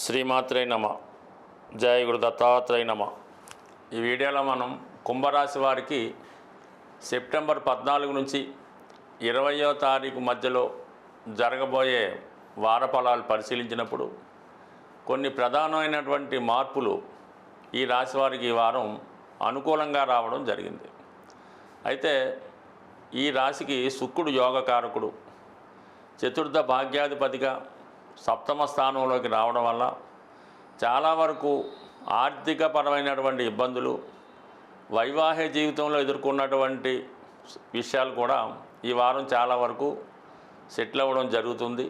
శ్రీమాత్రే నమ. జయ గురు దత్తాత్రేయ నమ. ఈ వీడియోలో మనం కుంభరాశి వారికి సెప్టెంబర్ 14 నుంచి 20వ తారీఖు మధ్యలో జరగబోయే వార ఫలాలు పరిశీలించినప్పుడు కొన్ని ప్రధానమైనటువంటి మార్పులు ఈ రాశి వారికి ఈ వారం అనుకూలంగా రావడం జరిగింది. అయితే ఈ రాశికి శుక్రుడు యోగకారకుడు, చతుర్థ భాగ్యాధిపతిగా సప్తమ స్థానంలోకి రావడం వల్ల చాలా వరకు ఆర్థికపరమైనటువంటి ఇబ్బందులు, వైవాహిక జీవితంలో ఎదుర్కొన్నటువంటి విషయాలు కూడా ఈ వారం చాలా వరకు సెటిల్ అవ్వడం జరుగుతుంది.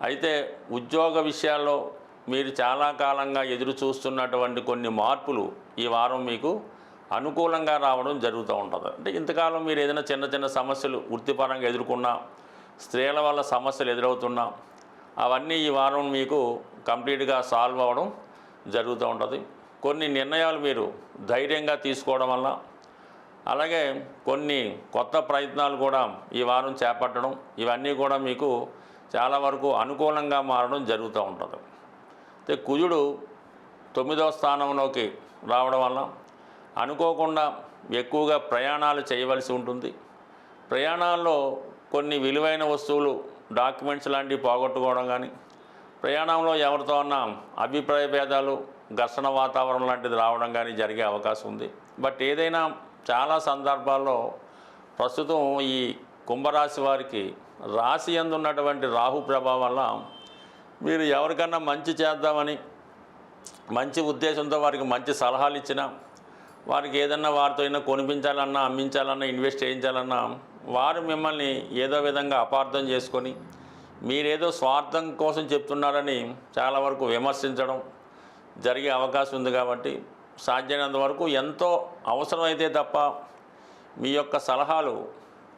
అయితే ఉద్యోగ విషయాల్లో మీరు చాలా కాలంగా ఎదురు చూస్తున్నటువంటి కొన్ని మార్పులు ఈ వారం మీకు అనుకూలంగా రావడం జరుగుతూ ఉంటుంది. అంటే ఇంతకాలం మీరు ఏదైనా చిన్న చిన్న సమస్యలు వృత్తిపరంగా ఎదుర్కొన్నా, స్త్రీల వల్ల సమస్యలు ఎదురవుతున్నా, అవన్నీ ఈ వారం మీకు కంప్లీట్గా సాల్వ్ అవ్వడం జరుగుతూ ఉంటుంది. కొన్ని నిర్ణయాలు మీరు ధైర్యంగా తీసుకోవడం వల్ల, అలాగే కొన్ని కొత్త ప్రయత్నాలు కూడా ఈ వారం చేపట్టడం, ఇవన్నీ కూడా మీకు చాలా వరకు అనుకూలంగా మారడం జరుగుతూ ఉంటుంది. అయితే కుజుడు 9వ స్థానంలోకి రావడం వల్ల అనుకోకుండా ఎక్కువగా ప్రయాణాలు చేయవలసి ఉంటుంది. ప్రయాణాల్లో కొన్ని విలువైన వస్తువులు, డాక్యుమెంట్స్ లాంటివి పోగొట్టుకోవడం కానీ, ప్రయాణంలో ఎవరితో అన్నా అభిప్రాయ భేదాలు, ఘర్షణ వాతావరణం లాంటిది రావడం కానీ జరిగే అవకాశం ఉంది. బట్ ఏదైనా చాలా సందర్భాల్లో ప్రస్తుతం ఈ కుంభరాశి వారికి రాశి యందు ఉన్నటువంటి రాహు ప్రభావం వల్ల మీరు ఎవరికన్నా మంచి చేద్దామని మంచి ఉద్దేశంతో వారికి మంచి సలహాలు ఇచ్చినా, వారికి ఏదన్నా వారితో అయినా కొనిపించాలన్నా, అమ్మించాలన్నా, ఇన్వెస్ట్ చేయించాలన్నా వారు మిమ్మల్ని ఏదో విధంగా అపార్థం చేసుకొని మీరేదో స్వార్థం కోసం చెప్తున్నారని చాలా వరకు విమర్శించడం జరిగే అవకాశం ఉంది. కాబట్టి సాధ్యమైనంత వరకు ఎంతో అవసరమైతే తప్ప మీ యొక్క సలహాలు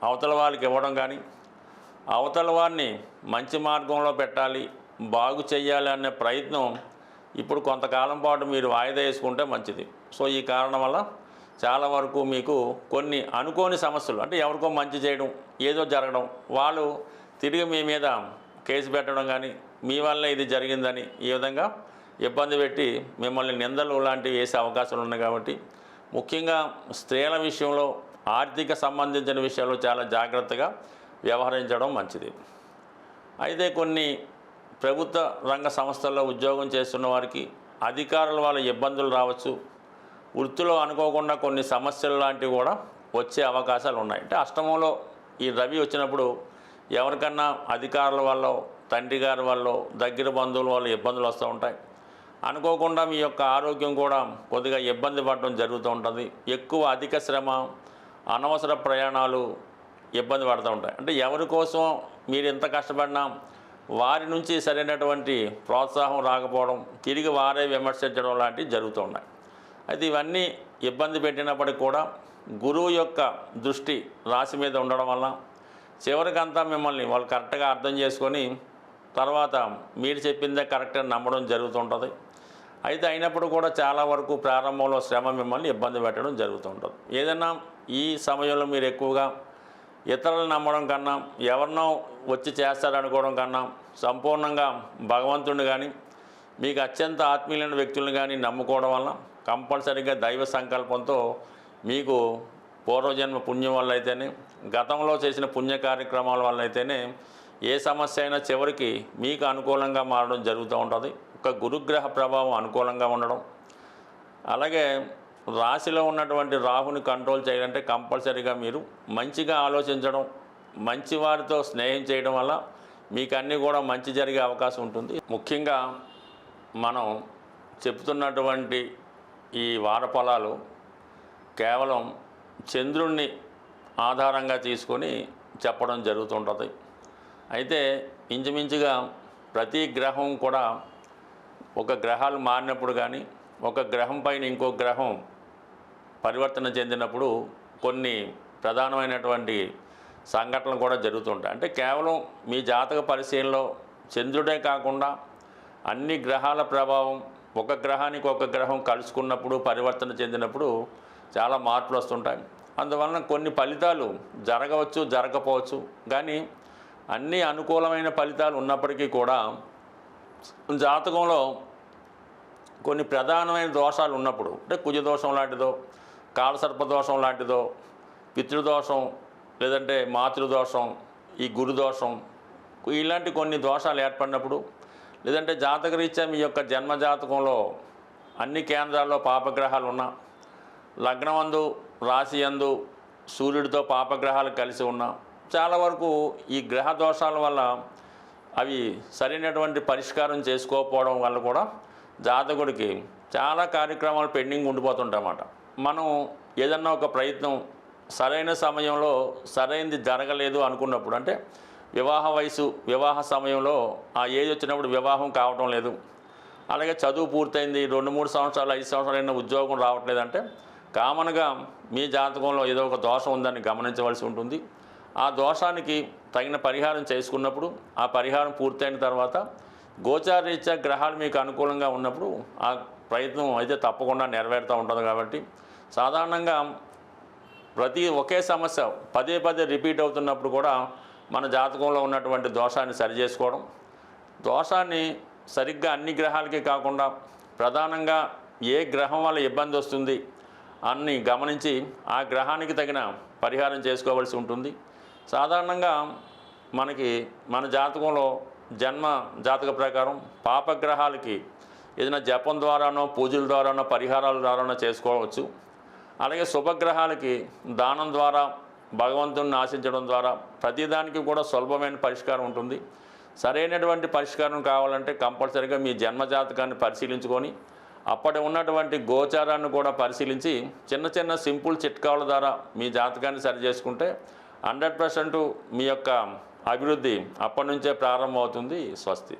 అవతల వారికి ఇవ్వడం కానీ, అవతల వారిని మంచి మార్గంలో పెట్టాలి, బాగు చేయాలి అనే ప్రయత్నం ఇప్పుడు కొంతకాలం పాటు మీరు వాయిదా వేసుకుంటే మంచిది. సో ఈ కారణం వల్ల చాలా వరకు మీకు కొన్ని అనుకోని సమస్యలు, అంటే ఎవరికో మంచి చేయడం, ఏదో జరగడం, వాళ్ళు తిరిగి మీ మీద కేసు పెట్టడం కానీ, మీ వల్ల ఇది జరిగిందని ఈ విధంగా ఇబ్బంది పెట్టి మిమ్మల్ని నిందలు లాంటివి వేసే అవకాశాలు ఉన్నాయి. కాబట్టి ముఖ్యంగా స్త్రీల విషయంలో, ఆర్థిక సంబంధించిన విషయాల్లో చాలా జాగ్రత్తగా వ్యవహరించడం మంచిది. అయితే కొన్ని ప్రభుత్వ రంగ సంస్థల్లో ఉద్యోగం చేస్తున్న వారికి అధికారుల వల్ల ఇబ్బందులు రావచ్చు. వృత్తిలో అనుకోకుండా కొన్ని సమస్యలు లాంటివి కూడా వచ్చే అవకాశాలు ఉన్నాయి. అంటే అష్టమంలో ఈ రవి వచ్చినప్పుడు ఎవరికన్నా అధికారుల వల్ల, తండ్రి గారి వల్ల, దగ్గర బంధువుల వల్ల ఇబ్బందులు వస్తూ ఉంటాయి. అనుకోకుండా మీ యొక్క ఆరోగ్యం కూడా కొద్దిగా ఇబ్బంది పడడం జరుగుతూ ఉంటుంది. ఎక్కువ అధిక శ్రమ, అనవసర ప్రయాణాలు ఇబ్బంది పడుతూ ఉంటాయి. అంటే ఎవరి కోసం మీరు ఎంత కష్టపడినా వారి నుంచి సరైనటువంటి ప్రోత్సాహం రాకపోవడం, తిరిగి వారే విమర్శించడం లాంటివి జరుగుతూ ఉన్నాయి. అయితే ఇవన్నీ ఇబ్బంది పెట్టినప్పటికీ కూడా గురువు యొక్క దృష్టి రాశి మీద ఉండడం వల్ల చివరికంతా మిమ్మల్ని వాళ్ళు కరెక్ట్గా అర్థం చేసుకొని తర్వాత మీరు చెప్పిందే కరెక్ట్గా నమ్మడం జరుగుతుంటుంది. అయితే అయినప్పుడు కూడా చాలా వరకు ప్రారంభంలో శ్రమ మిమ్మల్ని ఇబ్బంది పెట్టడం జరుగుతుంటుంది. ఏదైనా ఈ సమయంలో మీరు ఎక్కువగా ఇతరులను నమ్మడం కన్నా, ఎవరినో వచ్చి చేస్తారనుకోవడం కన్నా సంపూర్ణంగా భగవంతుడిని కానీ, మీకు అత్యంత ఆత్మీయులైన వ్యక్తులను కానీ నమ్ముకోవడం వల్ల కంపల్సరీగా దైవ సంకల్పంతో మీకు పూర్వజన్మ పుణ్యం వల్ల అయితేనే, గతంలో చేసిన పుణ్య కార్యక్రమాల వల్ల అయితేనే ఏ సమస్య అయినా చివరికి మీకు అనుకూలంగా మారడం జరుగుతూ ఉంటుంది. ఒక గురుగ్రహ ప్రభావం అనుకూలంగా ఉండడం, అలాగే రాశిలో ఉన్నటువంటి రాహుని కంట్రోల్ చేయాలంటే కంపల్సరీగా మీరు మంచిగా ఆలోచించడం, మంచి వారితో స్నేహం చేయడం వల్ల మీకు అన్నీ కూడా మంచి జరిగే అవకాశం ఉంటుంది. ముఖ్యంగా మనం చెప్తున్నటువంటి ఈ వార ఫలాలు కేవలం చంద్రుణ్ణి ఆధారంగా తీసుకొని చెప్పడం జరుగుతుంటుంది. అయితే ఇంచుమించుగా ప్రతి గ్రహం కూడా ఒక గ్రహాలు మారినప్పుడు కానీ, ఒక గ్రహం పైన ఇంకో గ్రహం పరివర్తన చెందినప్పుడు కొన్ని ప్రధానమైనటువంటి సంఘటనలు కూడా జరుగుతుంటాయి. అంటే కేవలం మీ జాతక పరిశీలనలో చంద్రుడే కాకుండా అన్ని గ్రహాల ప్రభావం, ఒక గ్రహానికి ఒక గ్రహం కలుసుకున్నప్పుడు, పరివర్తన చెందినప్పుడు చాలా మార్పులు వస్తుంటాయి. అందువలన కొన్ని ఫలితాలు జరగవచ్చు, జరగకపోవచ్చు. కానీ అన్ని అనుకూలమైన ఫలితాలు ఉన్నప్పటికీ కూడా జాతకంలో కొన్ని ప్రధానమైన దోషాలు ఉన్నప్పుడు, అంటే కుజదోషం లాంటిదో, కాలసర్పదోషం లాంటిదో, పితృదోషం, లేదంటే మాతృదోషం, ఈ గురుదోషం, ఇలాంటి కొన్ని దోషాలు ఏర్పడినప్పుడు, లేదంటే జాతకరీత్యా మీ యొక్క జన్మ జాతకంలో అన్ని కేంద్రాల్లో పాపగ్రహాలు ఉన్నా, లగ్నమందు రాశి యందు సూర్యుడితో పాపగ్రహాలు కలిసి ఉన్నా, చాలా వరకు ఈ గ్రహ దోషాల వల్ల అవి సరైనటువంటి పరిష్కారం చేసుకోకపోవడం వల్ల కూడా జాతకుడికి చాలా కార్యక్రమాలు పెండింగ్ ఉండిపోతుంటాయన్నమాట. మనం ఏదన్నా ఒక ప్రయత్నం సరైన సమయంలో సరైనది జరగలేదు అనుకున్నప్పుడు, అంటే వివాహ వయసు, వివాహ సమయంలో ఆ ఏజ్ వచ్చినప్పుడు వివాహం కావటం లేదు, అలాగే చదువు పూర్తయింది 2-3 సంవత్సరాలు 5 సంవత్సరాలైనా ఉద్యోగం రావట్లేదంటే కామన్గా మీ జాతకంలో ఏదో ఒక దోషం ఉందని గమనించవలసి ఉంటుంది. ఆ దోషానికి తగిన పరిహారం చేసుకున్నప్పుడు, ఆ పరిహారం పూర్తయిన తర్వాత గోచారరీత్యా గ్రహాలు మీకు అనుకూలంగా ఉన్నప్పుడు ఆ ప్రయత్నం అయితే తప్పకుండా నెరవేరుతూ ఉంటుంది. కాబట్టి సాధారణంగా ఒకే సమస్య పదే పదే రిపీట్ అవుతున్నప్పుడు కూడా మన జాతకంలో ఉన్నటువంటి దోషాన్ని సరిచేసుకోవడం, దోషాన్ని సరిగ్గా అన్ని గ్రహాలకి కాకుండా ప్రధానంగా ఏ గ్రహం వల్ల ఇబ్బంది వస్తుంది అన్ని గమనించి ఆ గ్రహానికి తగిన పరిహారం చేసుకోవాల్సి ఉంటుంది. సాధారణంగా మన జాతకంలో జన్మ జాతక ప్రకారం పాపగ్రహాలకి ఏదైనా జపం ద్వారానో, పూజల ద్వారానో, పరిహారాల ద్వారానో చేసుకోవచ్చు. అలాగే శుభగ్రహాలకి దానం ద్వారా, భగవంతుని ఆశించడం ద్వారా ప్రతిదానికి కూడా సులభమైన పరిష్కారం ఉంటుంది. సరైనటువంటి పరిష్కారం కావాలంటే కంపల్సరీగా మీ జన్మజాతకాన్ని పరిశీలించుకొని అప్పటి ఉన్నటువంటి గోచారాన్ని కూడా పరిశీలించి చిన్న చిన్న సింపుల్ చిట్కాల ద్వారా మీ జాతకాన్ని సరి చేసుకుంటే 100% మీ యొక్క అభివృద్ధి అప్పటి నుంచే ప్రారంభమవుతుంది. స్వస్తి.